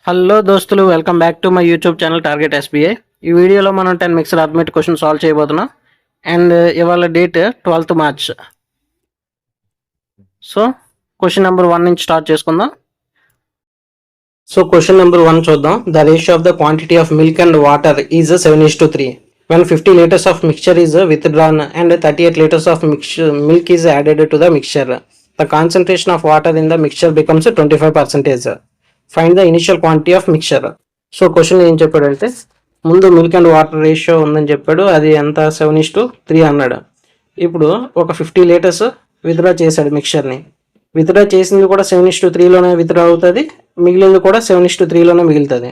Hello దోస్తులు, welcome back to my YouTube channel target SBI. ఈ వీడియోలో మనం 10 మిక్స్డ్ అర్థమెటిక్ క్వశ్చన్ సాల్వ్ చేయబోతున్నాం. అండ్ ఇవాళ date 12th March. So question number 1 నుంచి స్టార్ట్ చేసుకుందాం. సో క్వశ్చన్ నెంబర్ 1 చూద్దాం. The ratio of the quantity of milk and water is 7:3. When 50 liters of mixture is withdrawn and 38 liters of milk is added to the mixture, the concentration of water in the mixture becomes 25%. Find the initial quantity of mixture. So question ఏం చెప్పాడంటే, ముందు milk and water ratio ఉందని చెప్పాడు. అది ఎంత? 7:3 అన్నాడు. ఇప్పుడు ఒక 50 లీటర్స్ విత్డ్రా చేశాడు మిక్చర్ని. విత్డ్రా చేసింది కూడా 7:3లోనే విత్డ్రా అవుతుంది, మిగిలింది కూడా 7:3లోనే మిగులుతుంది.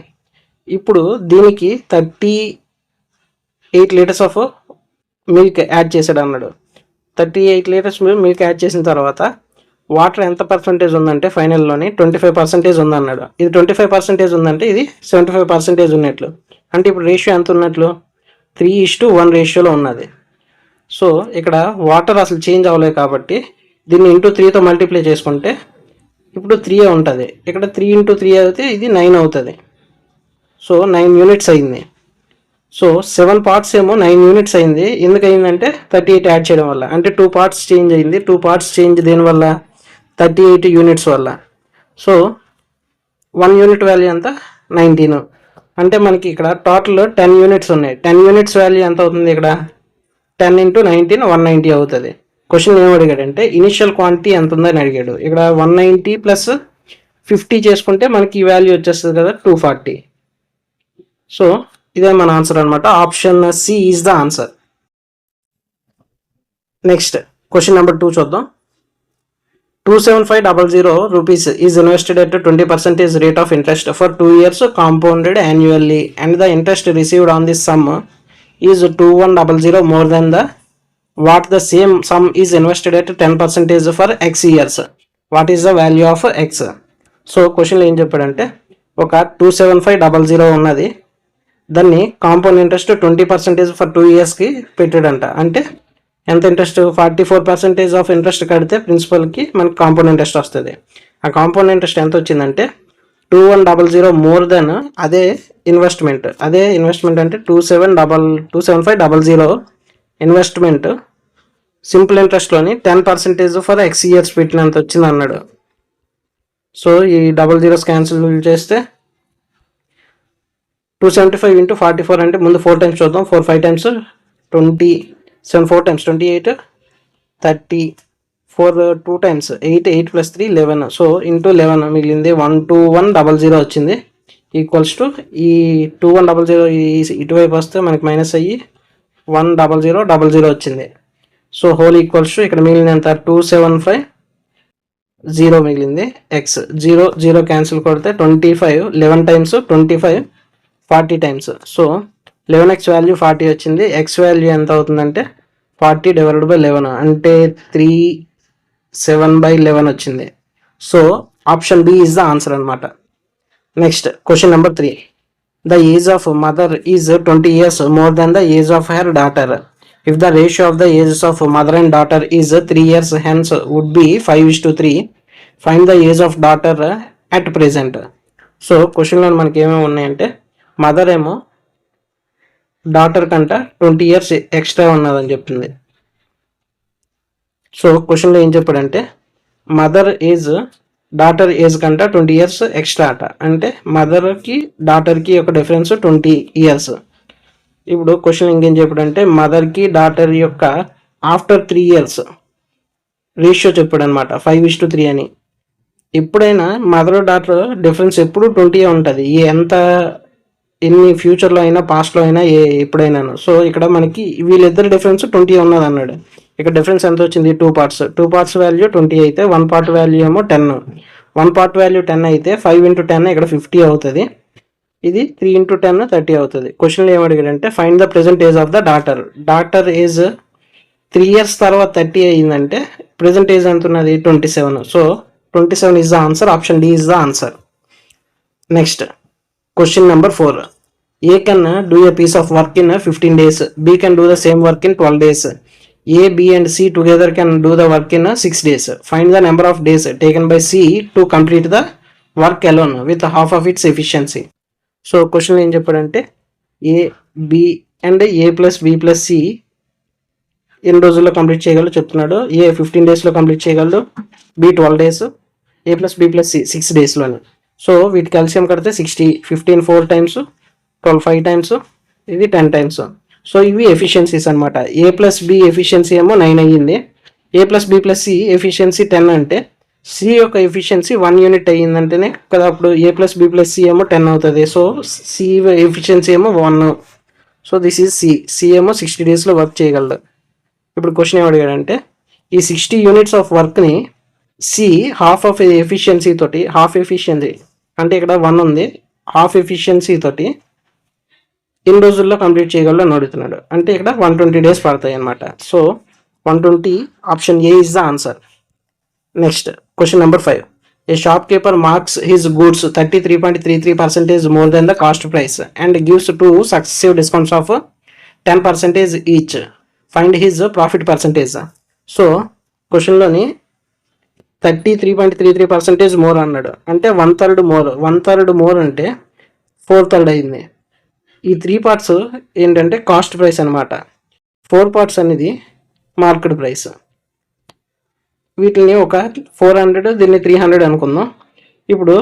ఇప్పుడు దీనికి 38 లీటర్స్ ఆఫ్ మిల్క్ యాడ్ చేశాడు అన్నాడు. 38 లీటర్స్ మిల్క్ యాడ్ చేసిన తర్వాత వాటర్ ఎంత పర్సంటేజ్ ఉందంటే ఫైనల్లోని 25% ఉందన్నాడు. ఇది 25% ఉందంటే ఇది 75% ఉన్నట్లు. అంటే ఇప్పుడు రేషియో ఎంత ఉన్నట్లు? 3:1 రేషియోలో ఉన్నది. సో ఇక్కడ వాటర్ అసలు చేంజ్ అవ్వలేదు కాబట్టి దీన్ని ఇంటూ 3తో మల్టిప్లై చేసుకుంటే ఇప్పుడు 3 ఉంటుంది. ఇక్కడ 3 × 3 అయితే ఇది 9 అవుతుంది. సో 9 యూనిట్స్ అయింది. సో 7 పార్ట్స్ ఏమో 9 యూనిట్స్ అయింది. ఎందుకు అయిందంటే 38 యాడ్ చేయడం వల్ల. అంటే 2 పార్ట్స్ చేంజ్ అయింది. 2 పార్ట్స్ చేంజ్ దేనివల్ల? 38 యూనిట్స్ వల్ల. సో 1 యూనిట్ వాల్యూ ఎంత? 19. అంటే మనకి ఇక్కడ టోటల్ 10 యూనిట్స్ ఉన్నాయి. 10 యూనిట్స్ వాల్యూ ఎంత అవుతుంది? ఇక్కడ 10 × 19 190 అవుతుంది. క్వశ్చన్ ఏం అడిగాడంటే ఇనిషియల్ క్వాంటిటీ ఎంత ఉందని అడిగాడు. ఇక్కడ 190 + 50 చేసుకుంటే మనకి ఈ వాల్యూ వచ్చేస్తుంది కదా, 240. సో ఇదే మన ఆన్సర్ అనమాట. Option C is the answer. Next question number 2 చూద్దాం. 27500 rupees is invested at 20% rate of interest for 2 years compounded annually, and the interest received on this sum is 2100 more than the what the same sum is invested at 10% for x years. What is the value of x? So క్వశ్చన్లో ఏం చెప్పాడంటే, ఒక 27500 ఉన్నది, దాన్ని compound interest 20% for 2 ఇయర్స్కి పెట్టాడంట. అంటే ఎంత interest? 44% of interest కడితే ప్రిన్సిపల్కి మనకి కాంపౌండ్ ఇంట్రెస్ట్ వస్తుంది. ఆ కాంపౌండ్ ఇంట్రెస్ట్ ఎంత వచ్చిందంటే 2100 మోర్ దెన్ అదే ఇన్వెస్ట్మెంట్. అదే ఇన్వెస్ట్మెంట్ అంటే 27500 ఇన్వెస్ట్మెంట్ సింపుల్ ఇంట్రెస్ట్లోని 10% ఫర్ ఎక్స్ ఇయర్స్ పెట్టినంత వచ్చింది అన్నాడు. సో ఈ 00 క్యాన్సిల్ చేస్తే 275 × 44 అంటే ముందు 4 టైమ్స్ చూద్దాం. 4 5 times 27 4 times 28 30 4 2 times 8 8 + 3 11. So into 11 మిగిలింది 12100 వచ్చింది. ఈక్వల్స్ టు ఈ 2100 ఇటువైపు వస్తే మనకి మైనస్ అయ్యి 10000 వచ్చింది. సో హోల్ ఈక్వల్స్ టు ఇక్కడ మిగిలింది ఎంత? 2750 మిగిలింది. ఎక్స్ 0 క్యాన్సిల్ కొడితే 25 11 times 25 40 times. So 11x value 40 వచ్చింది. ఎక్స్ వాల్యూ ఎంత అవుతుందంటే 40 / 11 అంటే 3/7/11 వచ్చింది. So option B is the answer అనమాట. Next question number 3. The age of mother is 20 years more than the age of her daughter. If the ratio of the ages of mother and daughter is 3 years, hence would be 5:3. Find the age of daughter at present. So క్వశ్చన్లో మనకి ఏమేమి ఉన్నాయంటే, mother ఏమో daughter కంట 20 years extra ఉన్నదని చెప్తుంది. So క్వశ్చన్లో ఏం చెప్పాడంటే, మదర్ ఏజ్ డాటర్ ఏజ్ కంట 20 years ఎక్స్ట్రా అట. అంటే మదర్కి డాటర్కి ఒక డిఫరెన్స్ 20 years. ఇప్పుడు క్వశ్చన్ ఇంకేం చెప్పాడంటే, మదర్కి డాటర్ యొక్క ఆఫ్టర్ 3 years రేషియో చెప్పాడు అనమాట, 5:3 అని. ఎప్పుడైనా మదర్ డాటర్ డిఫరెన్స్ ఎప్పుడు 20 ఉంటుంది. ఎంత ఎన్ని ఫ్యూచర్లో అయినా పాస్ట్లో అయినా ఎప్పుడైనాను. సో ఇక్కడ మనకి వీళ్ళిద్దరు డిఫరెన్స్ 20 ఉన్నది అన్నాడు. ఇక్కడ డిఫరెన్స్ ఎంత వచ్చింది? 2 parts. 2 parts వాల్యూ 20 అయితే 1 part వాల్యూ ఏమో 10. 1 part వాల్యూ 10 అయితే 5 × 10 ఇక్కడ 50 అవుతుంది. ఇది 3 × 10 30 అవుతుంది. క్వశ్చన్లో ఏం అడిగాడంటే, find the present age of the daughter. Daughter age 3 years తర్వాత 30 అయ్యిందంటే ప్రెజెంట్ ఏజ్ ఎంత ఉన్నది? 27. So 27 is the answer. Option D is the answer. Next question number 4. A can do a piece of work in 15 days. B can do the same work in 12 days. A, B and C together can do the work in 6 days. Find the number of days taken by C to complete the work alone with half of its efficiency. So question ఏం చెప్పాడంటే A B and A plus B plus C ఎన్ని రోజుల్లో complete చేయగలడు చెప్తున్నాడు. A 15 daysలో complete చేయగలడు, B 12 days, A plus B plus C 6 daysలోని. So వీటి క్యాల్సియం కడితే 60, 15 4 times, 12 5 times, ఇది 10 times. సో ఇవి ఎఫిషియన్సీస్ అనమాట. ఏ ప్లస్ బి ఎఫిషియన్సీ ఏమో 9 అయ్యింది, A plus B plus C efficiency 10 అంటే సి యొక్క ఎఫిషియన్సీ 1 unit అయ్యిందంటేనే కదా అప్పుడు ఏ ప్లస్ బి ప్లస్ సి ఏమో 10 అవుతుంది. సో సి ఎఫిషియన్సీ ఏమో 1. సో దిస్ ఈజ్ సి ఏమో 60 daysలో వర్క్ చేయగలడు. ఇప్పుడు క్వశ్చన్ ఏం అడిగాడంటే ఈ 60 units ఆఫ్ వర్క్ని సి హాఫ్ ఆఫ్ ఎఫిషియన్సీ తోటి, హాఫ్ ఎఫిషియన్సీ అంటే ఇక్కడ 1 ఉంది, హాఫ్ ఎఫిషియన్సీ తోటి ఎన్ని రోజుల్లో కంప్లీట్ చేయగలడు అని అడుగుతున్నాడు. అంటే ఇక్కడ 120 days పడతాయి అనమాట. So 120 option A is the answer. Next question number 5. A shopkeeper marks his goods 33.33% more than the cost price and gives 2 successive discounts of 10% each. Find his profit percentage. So క్వశ్చన్లోని 33.33% more అన్నాడు, అంటే 1/3 more. 1/3 more అంటే 4/3 అయింది. ఈ 3 parts ఏంటంటే cost price అనమాట, 4 parts అనేది market price. వీటిని ఒక 400, దీన్ని 300 అనుకుందాం. ఇప్పుడు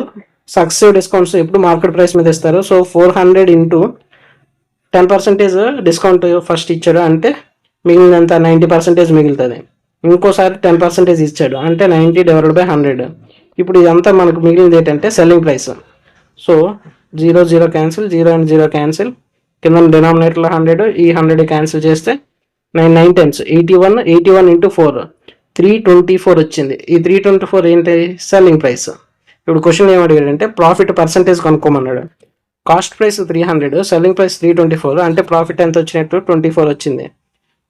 సక్సెసివ్ డిస్కౌంట్స్ ఎప్పుడు మార్కెట్ ప్రైస్ మీద ఇస్తారు. సో 400 ఇంటూ 10% డిస్కౌంట్ ఫస్ట్ ఇచ్చాడు అంటే మిగిలినంత 90% మిగులుతుంది. ఇంకోసారి 10% ఇచ్చాడు అంటే 90 / 100. ఇప్పుడు ఇదంతా మనకు మిగిలింది ఏంటంటే selling price. So 0 0 cancel, 0 and 0 cancel, కింద డినామినేటర్లో 100, ఈ 100 క్యాన్సిల్ చేస్తే 9 times 81 ఇంటూ 4 324 వచ్చింది. ఈ 324 ఏంటి సెల్లింగ్ ప్రైస్. ఇప్పుడు క్వశ్చన్ ఏం అడిగాడంటే ప్రాఫిట్ పర్సంటేజ్ కనుక్కోమన్నాడు. కాస్ట్ ప్రైస్ 300, సెల్లింగ్ ప్రైస్ 324 అంటే ప్రాఫిట్ ఎంత వచ్చినట్టు 24 వచ్చింది.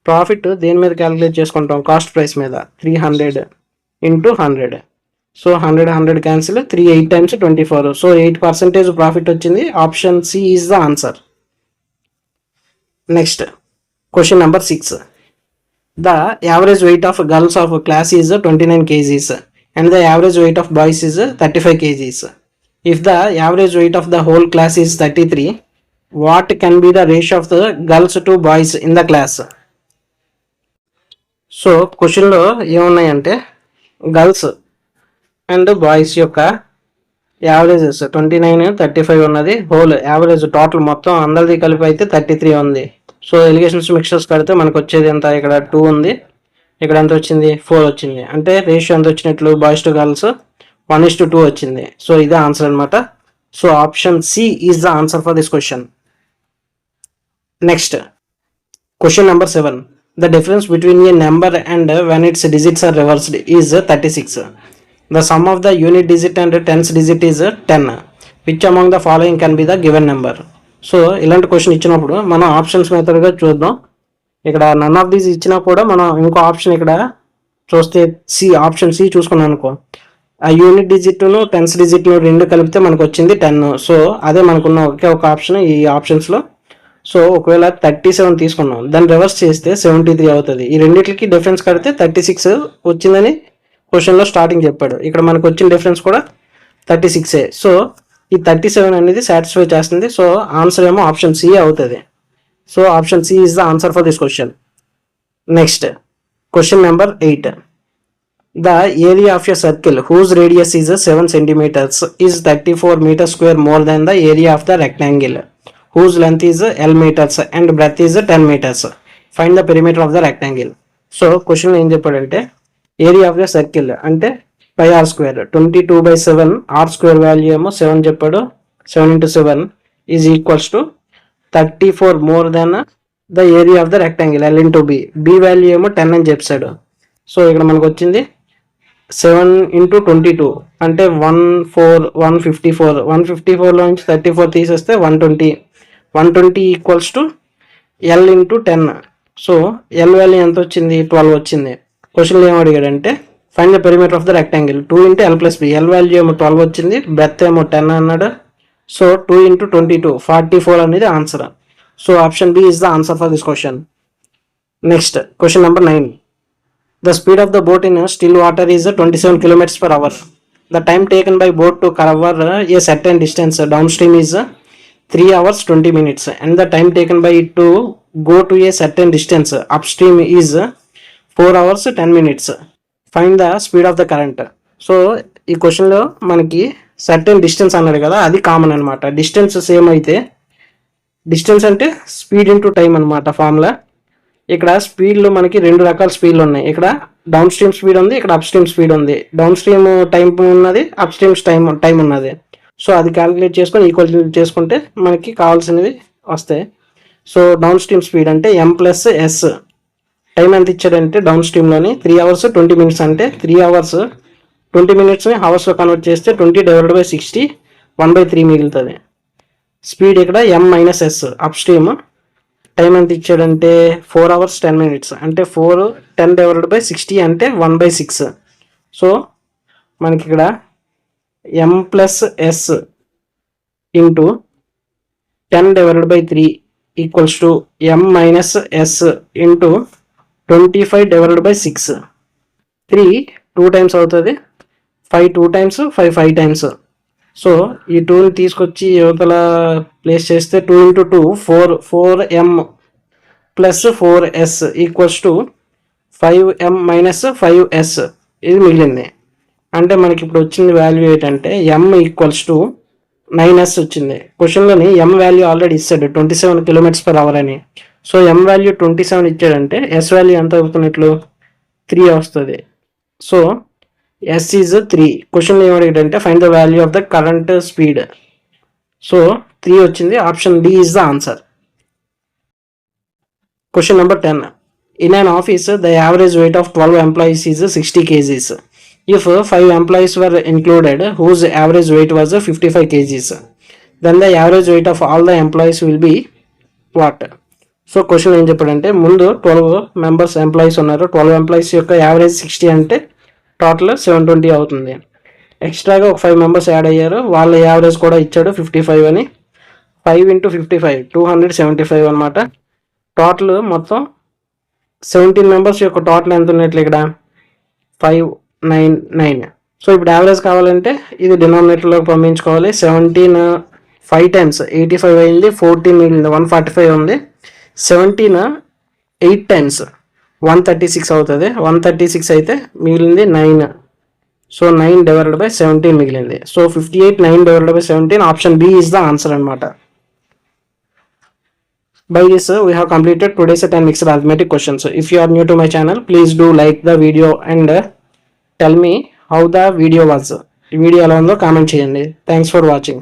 ప్రాఫిట్ దేని మీద క్యాలిక్యులేట్ చేసుకుంటాం, కాస్ట్ ప్రైస్ మీద. 300 into 100. So 100 cancel, 3 8 times 24. So 8% profit వచ్చింది. Option C is the answer. Next question number 6. The average weight of girls of class is 29 kgs and the average weight of boys is 35 kgs. If the average weight of the whole class is 33, what can be the ratio of the girls to boys in the class? So క్వశ్చన్లో ఏమున్నాయంటే girls and boys యొక్క averages 29 35 ఉన్నది. Whole average total మొత్తం అందరిది కలిపి అయితే 33 ఉంది. So allegations mixtures కడితే మనకు వచ్చేది ఎంత, ఇక్కడ 2 ఉంది, ఇక్కడ ఎంత వచ్చింది 4 వచ్చింది. అంటే రేషియో ఎంత వచ్చినట్లు బాయ్స్ టు గర్ల్స్ 1:2 వచ్చింది. సో ఇదే ఆన్సర్ అనమాట. So option C is the answer for this question. Next question number 7. The difference between a number and when its digits are reversed is 36. The sum of the unit digit and tens digit is 10. Which among the following can be the given number? So ఇలాంటి question ఇచ్చినప్పుడు మనం options మెథడ్గా చూద్దాం. ఇక్కడ none of these ఇచ్చినా కూడా మనం ఇంకో option ఇక్కడ చూస్తే ఆప్షన్ సి చూసుకున్నాం అనుకో, ఆ యూనిట్ డిజిట్ను టెన్స్ డిజిట్ను రెండు కలిపితే మనకు వచ్చింది 10. సో అదే మనకున్న ఒకే ఒక ఆప్షన్ ఈ ఆప్షన్స్లో. సో ఒకవేళ 37 తీసుకున్నాం, దాన్ని రివర్స్ చేస్తే 73 అవుతుంది. ఈ రెండింటికి డిఫరెన్స్ కడితే 36 వచ్చిందని క్వశ్చన్లో స్టార్టింగ్ చెప్పాడు. ఇక్కడ మనకు వచ్చిన డిఫరెన్స్ కూడా 36. సో ఈ 37 అనేది సాటిస్ఫై చేస్తుంది. సో ఆన్సర్ ఏమో ఆప్షన్ సి అవుతుంది. So option C is the answer for this question. Next question number 8. The area of a circle whose radius is 7 centimeters is 34 meters square more than the area of the rectangle whose length is L meters and breadth is 10 meters. Find the perimeter of the rectangle. So question ఏం చెప్పాడంటే area of the circle అంటే πr², 22/7, r² value ఏమో 7 చెప్పాడు. 7 × 7 is equals to 34 more than the area of the rectangle L × b. b value ఏమో 10 అని చెప్పాడు. So ఇక్కడ మనకు వచ్చింది 7 × 22 అంటే 154. 154లో నుంచి 34 తీసేస్తే 120 equals to L × 10. So L value ఎంత వచ్చింది 12 వచ్చింది. క్వశ్చన్లో ఏం అడిగాడంటే find the perimeter of the rectangle 2 × L + b. L value ఏమో 12 వచ్చింది, బ్రెత్ ఏమో 10 అన్నాడు. సో 2 × 22 44 అనేది ఆన్సర్. So option B is the answer for this question. Next question number 9. The speed of the boat in still water is 27 km/h. the time taken by boat to cover a certain distance downstream is 3 hours 20 minutes and the time taken by it to go to a certain distance upstream is 4 hours 10 minutes. Find the speed of the current. So ఈ క్వశ్చన్లో మనకి certain distance అన్నాడు కదా, అది common అనమాట. Distance same అయితే, distance అంటే speed into time అనమాట ఫార్ములా. ఇక్కడ స్పీడ్లో మనకి 2 రకాల స్పీడ్లు ఉన్నాయి. ఇక్కడ డౌన్ స్ట్రీమ్ స్పీడ్ ఉంది, ఇక్కడ అప్ స్ట్రీమ్ స్పీడ్ ఉంది. డౌన్ స్ట్రీమ్ టైం ఉన్నది, అప్ స్ట్రీమ్ టైం ఉన్నది. సో అది క్యాలిక్యులేట్ చేసుకొని ఈక్వల్ చేసుకుంటే మనకి కావాల్సినవి వస్తాయి. సో డౌన్ స్ట్రీమ్ స్పీడ్ అంటే m+s. టైం ఎంత ఇచ్చాడంటే డౌన్ స్ట్రీమ్లోని 3 hours 20 minutes అంటే 3 hours 20 minutesని అవర్స్లో కన్వర్ట్ చేస్తే 20/60 1/3 మిగులుతుంది. స్పీడ్ ఇక్కడ m-s. అప్ స్ట్రీమ్ టైం ఎంత ఇచ్చాడంటే 4 hours 10 minutes అంటే 4 అంటే 1/6. సో మనకి ఇక్కడ m+s into 10/3 equals to m-s into 25/6. 3 2 times అవుతుంది, 5 2 times, 5 5 times. సో ఈ 2ని తీసుకొచ్చి యువతల ప్లేస్ చేస్తే 2 × 2 4m plus 4s equals to 5m - 5s. ఇది మిగిలింది. అంటే మనకి ఇప్పుడు వచ్చింది వాల్యూ ఏంటంటే m ఈక్వల్స్ టు 9s వచ్చింది. క్వశ్చన్లోని m వాల్యూ ఆల్రెడీ ఇస్తాడు 27 km/h అని. సో m వాల్యూ 27 ఇచ్చాడంటే s వాల్యూ ఎంత అవుతున్నట్లు 3 వస్తుంది. So s is 3. క్వశ్చన్లో ఏమడిగాడంటే find the value of the current speed. So 3 వచ్చింది. Option D is the answer. Question number 10. In an office, the average weight of 12 employees is 60 kgs. If 5 employees were included, whose average weight was 55 kgs, then the average weight of all the employees will be what? So question ఏం చెప్పాడంటే ముందు 12 members employees ఉన్నారు. 12 employees యొక్క average 60 అంటే total 720 అవుతుంది. ఎక్స్ట్రాగా ఒక 5 members add అయ్యారు, వాళ్ళ యావరేజ్ కూడా ఇచ్చాడు 55 అని. 5 × 55 275 అనమాట. టోటల్ మొత్తం 17 మెంబర్స్ యొక్క టోటల్ ఎంత ఉన్నట్లు ఇక్కడ 599. సో ఇప్పుడు యావరేజ్ కావాలంటే ఇది డినామినేటర్లోకి పంపించుకోవాలి. 17 5 times 85 అయింది, 14 మిగిలింది, 145 ఉంది. 17 8 times 136 అవుతుంది. 136 అయితే మిగిలింది 9. సో 9/17 మిగిలింది. సో 58 9/17. Option B is the answer అనమాట. By this, we have completed today's set and mixed arithmetic questions. If you are new to my channel, please do like the video and tell me how the video was. ఈ video ఎలా ఉందో comment చేయండి. Thanks for watching.